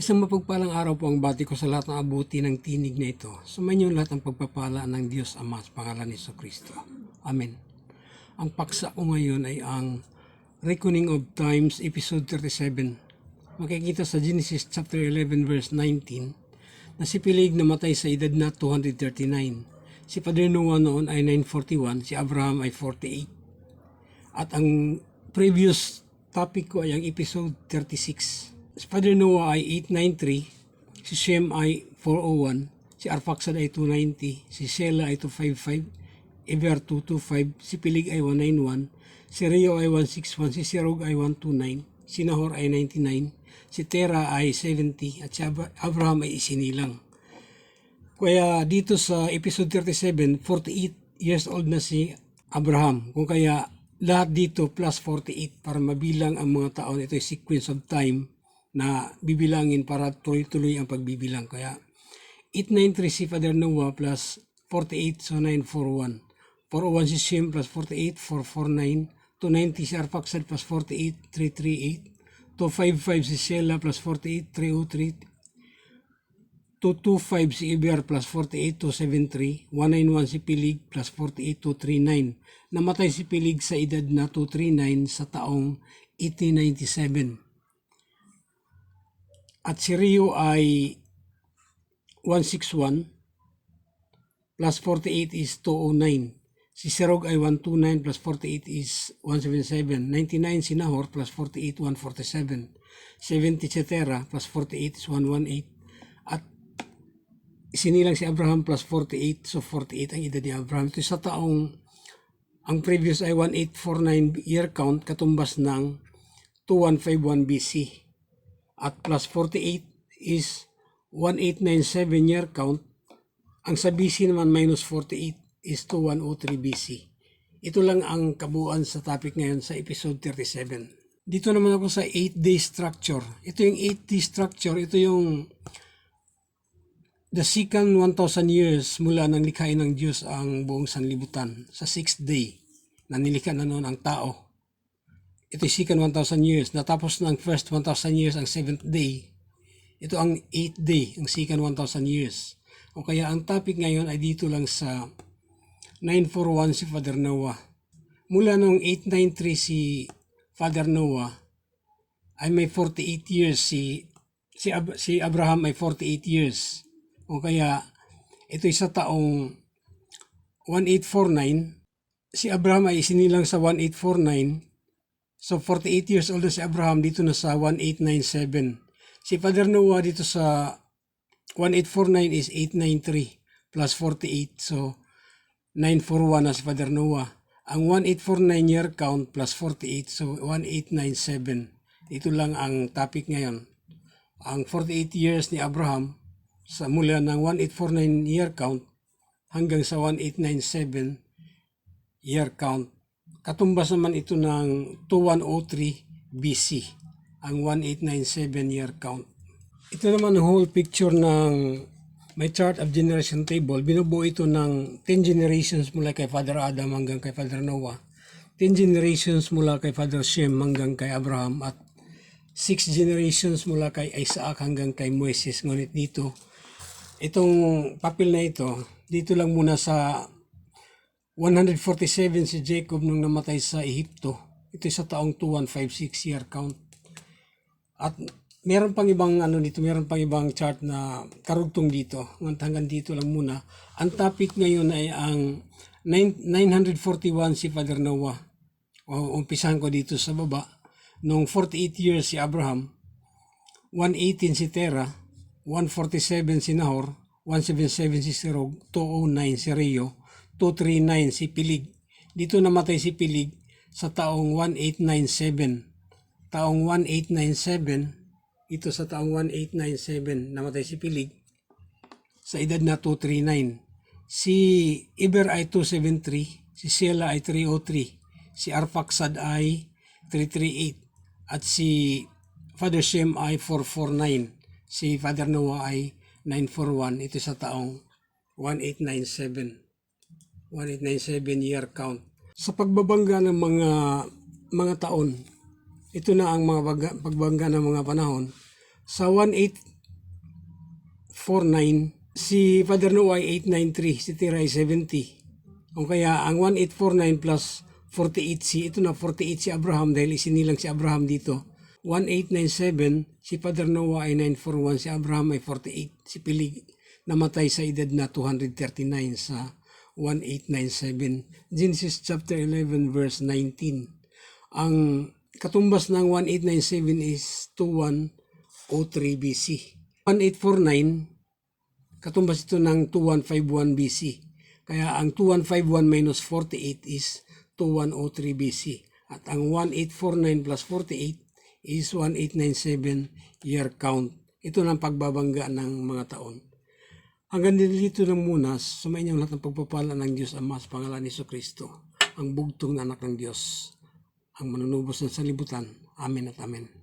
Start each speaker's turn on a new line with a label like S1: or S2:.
S1: Isang mapagpalang araw po ang bati ko sa lahat ng abuti ng tinig na ito. Sumainyo lahat ng pagpapala ng Diyos Ama sa pangalan ni Jesucristo. Amen. Ang paksa ko ngayon ay ang Reckoning of Times, episode 37. Makikita sa Genesis chapter 11 verse 19 na si Peleg namatay sa edad na 239. Si Father Noah noon ay 941, si Abraham ay 48. At ang previous topic ko ay ang episode 36. Si Father Noah ay 893, si Shem ay 401, si Arphaxad ay 290, si Shelah ay 255, Eber 225, si Peleg ay 191, si Reu ay 161, si Serug ay 129, si Nahor ay 99, si Terah ay 70, at si Abraham ay isinilang. Kaya dito sa episode 37, 48 years old na si Abraham. Kung kaya lahat dito plus 48 para mabilang ang mga taon. Ito ay sequence of time na bibilangin para tuloy-tuloy ang pagbibilang. Kaya 893 si Father Noah plus 48, so 941. 401 si Shem plus 48, 449. 290 si Arphaxad plus 48, 338. 255 si Shelah plus 48, 303. 225 si Eber plus 48, 273. 191 si Peleg plus 48, 239. Namatay si Peleg sa edad na 239 sa taong 1897. At si Reu ay 161 plus 48 is 209. Si Serug ay 129 plus 48 is 177. 99 si Nahor plus 48, 147. 70 si Terah plus 48 is 118. At isinilang si Abraham plus 48, so 48 ang edad ni Abraham. Ito sa taong, ang previous ay 1849 year count, katumbas ng 2151 BC. At plus 48 is 1897 year count. Ang sa BC naman minus 48 is 2103 BC. Ito lang ang kabuuan sa topic ngayon sa episode 37. Dito naman ako sa 8-day structure. Ito yung 8-day structure. Ito yung the second 1,000 years mula nang likhain ng Diyos ang buong sanlibutan. Sa 6th day na nilikha na noon ang tao. Ito yung second 1,000 years. Natapos ng first 1,000 years ang 7th day. Ito ang 8th day, ang second 1,000 years. O kaya ang topic ngayon ay dito lang sa 941 si Father Noah. Mula noong 893 si Father Noah ay may 48 years. Si Abraham ay 48 years. O kaya ito'y sa taong 1849. Si Abraham ay isinilang sa 1849. So 48 years old na si Abraham, dito na sa 1897. Si Father Noah dito sa 1849 is 893 plus 48. So 941 na si Father Noah. Ang 1849 year count plus 48, so 1897. Ito lang ang topic ngayon. Ang 48 years ni Abraham sa mula ng 1849 year count hanggang sa 1897 year count. Katumbas naman ito ng 2103 BC, ang 1897 year count. Ito naman ang whole picture ng may chart of generation table. Binubuo ito ng 10 generations mula kay Father Adam hanggang kay Father Noah. 10 generations mula kay Father Shem hanggang kay Abraham. At 6 generations mula kay Isaac hanggang kay Moises. Ngunit dito, itong papel na ito, dito lang muna sa 147 si Jacob nung namatay sa Ehipto. Ito sa taong 2156 year count. At meron pang ibang meron pang ibang chart na karugtong dito. Hanggang dito lang muna. Ang topic ngayon ay ang 941 si Father Noah. O umpisahan ko dito sa baba. Noong 48 years si Abraham, 118 si Terah, 147 si Nahor, 177 si Serug, 209 si Reu, 239 si Peleg. Dito namatay si Peleg sa taong 1897. Taong 1897, ito sa taong 1897, namatay si Peleg sa edad na 239. Si Eber ay 273, si Shelah ay 303, si Arphaxad ay 338, at si Father Shem ay 449, si Father Noah ay 941. Ito sa taong 1897. 1897 year count. Sa pagbabangga ng mga taon, ito na ang mga pagbangga ng mga panahon. Sa 1849, si Father Noah ay 893, si Tira ay 70. O kaya ang 1849 plus 48 ito na 48 si Abraham dahil isinilang si Abraham dito. 1897, si Father Noah ay 941, si Abraham ay 48. Si Pilig namatay sa edad na 239 sa 1897. Genesis chapter 11 verse 19. Ang katumbas ng 1897 is 2103 BC. 1849, katumbas ito ng 2151 BC. Kaya ang 2151 minus 48 is 2103 BC. At ang 1849 plus 48 is 1897 year count. Ito ng pagbabangga ng mga taon. Hanggang dito lang muna, sumainyo lahat ng pagpapala ng Diyos Ama sa pangalan ni Jesucristo, ang bugtong na anak ng Diyos, ang manunubos ng salibutan. Amen at amen.